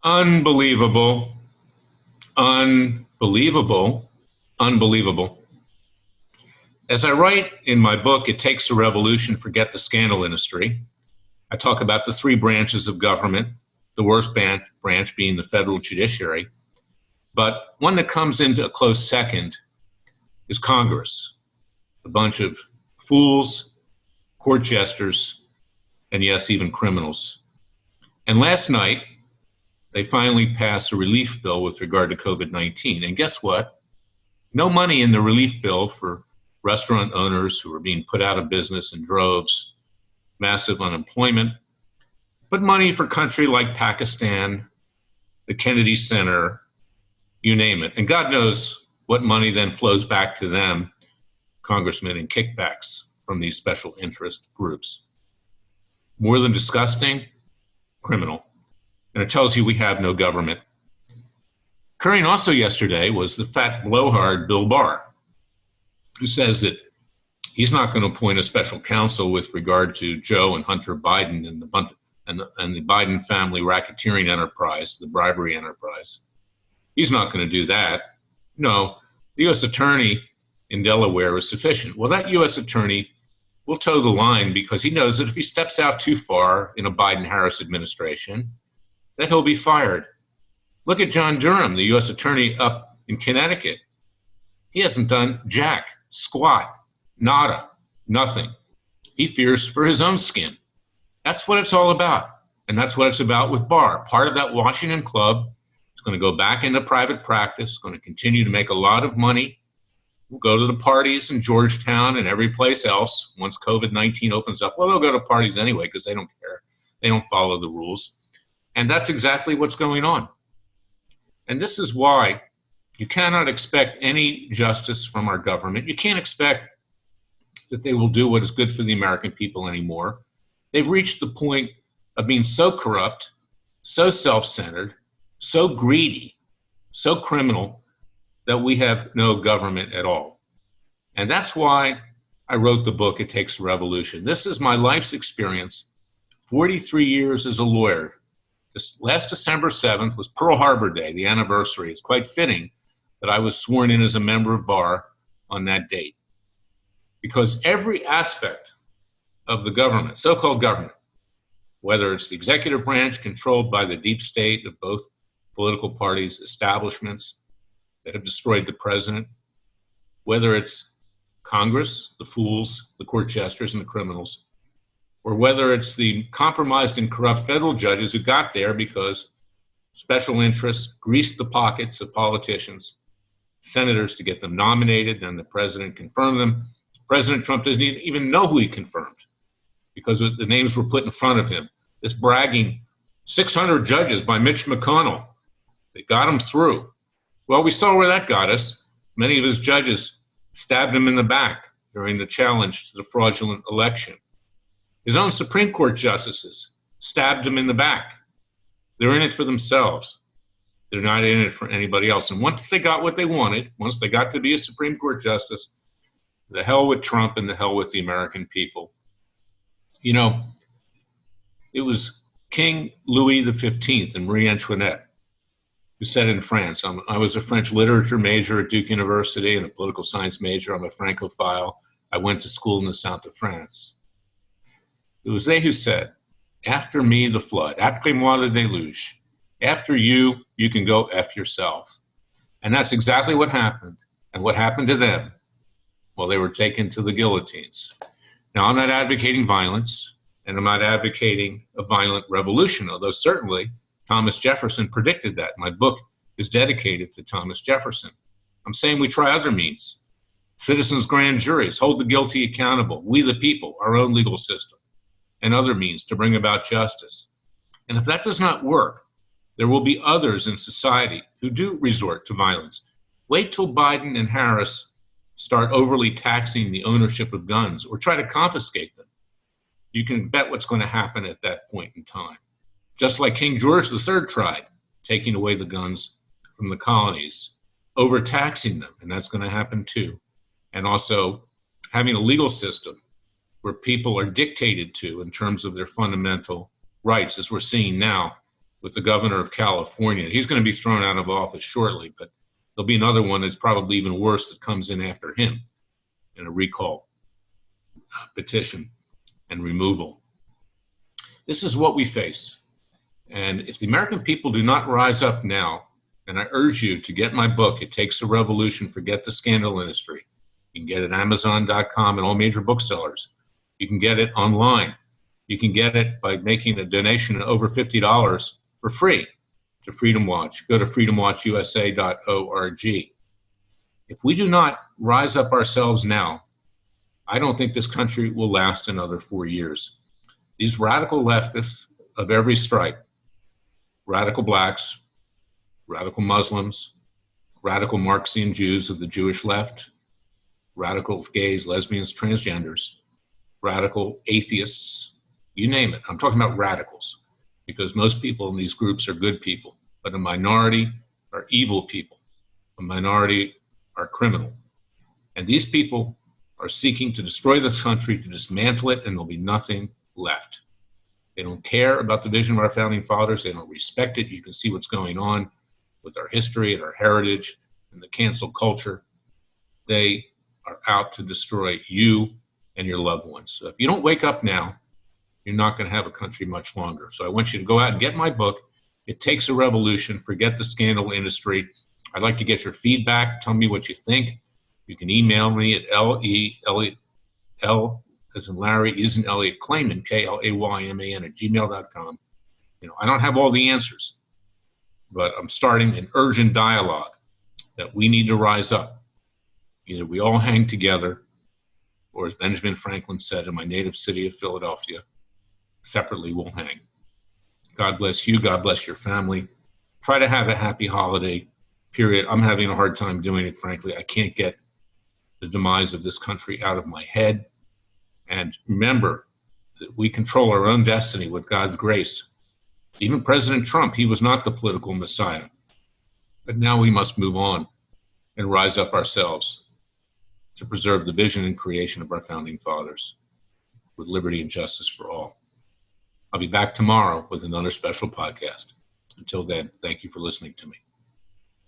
Unbelievable, unbelievable, unbelievable. As I write in my book, It Takes a Revolution, Forget the Scandal Industry, I talk about the three branches of government, the worst branch being the federal judiciary. But one that comes into a close second is Congress, a bunch of fools, court jesters, and yes, even criminals. And last night, they finally passed a relief bill with regard to COVID-19. And guess what? No money in the relief bill for restaurant owners who are being put out of business in droves, massive unemployment, but money for country like Pakistan, the Kennedy Center, you name it. And God knows what money then flows back to them, congressmen, in kickbacks from these special interest groups. More than disgusting, criminal. And it tells you we have no government. Occurring also yesterday was the fat blowhard Bill Barr, who says that he's not going to appoint a special counsel with regard to Joe and Hunter Biden and the Biden family racketeering enterprise, the bribery enterprise. He's not going to do that. No, the U.S. attorney in Delaware is sufficient. Well, that U.S. attorney will toe the line because he knows that if he steps out too far in a Biden-Harris administration, that he'll be fired. Look at John Durham, the U.S. attorney up in Connecticut. He hasn't done jack, squat, nada, nothing. He fears for his own skin. That's what it's all about. And that's what it's about with Barr. Part of that Washington club is going to go back into private practice, going to continue to make a lot of money. We'll go to the parties in Georgetown and every place else once COVID-19 opens up. Well, they'll go to parties anyway because they don't care. They don't follow the rules. And that's exactly what's going on. And this is why you cannot expect any justice from our government. You can't expect that they will do what is good for the American people anymore. They've reached the point of being so corrupt, so self-centered, so greedy, so criminal that we have no government at all. And that's why I wrote the book, It Takes a Revolution. This is my life's experience, 43 years as a lawyer. This last December 7th was Pearl Harbor Day, the anniversary. It's quite fitting that I was sworn in as a member of Barr on that date. Because every aspect of the government, so-called government, whether it's the executive branch controlled by the deep state of both political parties, establishments that have destroyed the president, whether it's Congress, the fools, the court jesters, and the criminals, or whether it's the compromised and corrupt federal judges who got there because special interests greased the pockets of politicians, senators to get them nominated, and the president confirmed them. President Trump doesn't even know who he confirmed because the names were put in front of him. This bragging 600 judges by Mitch McConnell, they got him through. Well, we saw where that got us. Many of his judges stabbed him in the back during the challenge to the fraudulent election. His own Supreme Court justices stabbed him in the back. They're in it for themselves. They're not in it for anybody else. And once they got what they wanted, once they got to be a Supreme Court justice, the hell with Trump and the hell with the American people. You know, it was King Louis XV and Marie Antoinette who said in France, I was a French literature major at Duke University and a political science major. I'm a Francophile. I went to school in the south of France. It was they who said, after me, the flood, après moi, le déluge. After you, you can go F yourself. And that's exactly what happened. And what happened to them? Well, they were taken to the guillotines. Now, I'm not advocating violence, and I'm not advocating a violent revolution, although certainly Thomas Jefferson predicted that. My book is dedicated to Thomas Jefferson. I'm saying we try other means. Citizens' grand juries, hold the guilty accountable. We the people, our own legal system, and other means to bring about justice. And if that does not work, there will be others in society who do resort to violence. Wait till Biden and Harris start overly taxing the ownership of guns or try to confiscate them. You can bet what's going to happen at that point in time. Just like King George III tried, taking away the guns from the colonies, overtaxing them, and that's going to happen too. And also having a legal system where people are dictated to in terms of their fundamental rights, as we're seeing now with the governor of California. He's going to be thrown out of office shortly, but there'll be another one that's probably even worse that comes in after him in a recall petition and removal. This is what we face. And if the American people do not rise up now, and I urge you to get my book, It Takes a Revolution, Forget the Scandal Industry. You can get it at Amazon.com and all major booksellers. You can get it online. You can get it by making a donation of over $50 for free to Freedom Watch. Go to freedomwatchusa.org. If we do not rise up ourselves now, I don't think this country will last another 4 years. These radical leftists of every stripe, radical blacks, radical Muslims, radical Marxian Jews of the Jewish left, radical gays, lesbians, transgenders, radical atheists, you name it. I'm talking about radicals, because most people in these groups are good people, but a minority are evil people. A minority are criminal. And these people are seeking to destroy this country, to dismantle it, and there'll be nothing left. They don't care about the vision of our founding fathers. They don't respect it. You can see what's going on with our history and our heritage and the cancel culture. They are out to destroy you and your loved ones. So if you don't wake up now, you're not going to have a country much longer. So I want you to go out and get my book, It Takes a Revolution, Forget the Scandal Industry. I'd like to get your feedback. Tell me what you think. You can email me at L as in Larry, E as in Elliot, Klayman, Klayman @gmail.com. I don't have all the answers, but I'm starting an urgent dialogue that we need to rise up. Either we all hang together, or as Benjamin Franklin said in my native city of Philadelphia, separately we'll hang. God bless you. God bless your family. Try to have a happy holiday period. I'm having a hard time doing it, frankly. I can't get the demise of this country out of my head. And remember that we control our own destiny with God's grace. Even President Trump, he was not the political messiah. But now we must move on and rise up ourselves to preserve the vision and creation of our founding fathers with liberty and justice for all. I'll be back tomorrow with another special podcast. Until then, thank you for listening to me.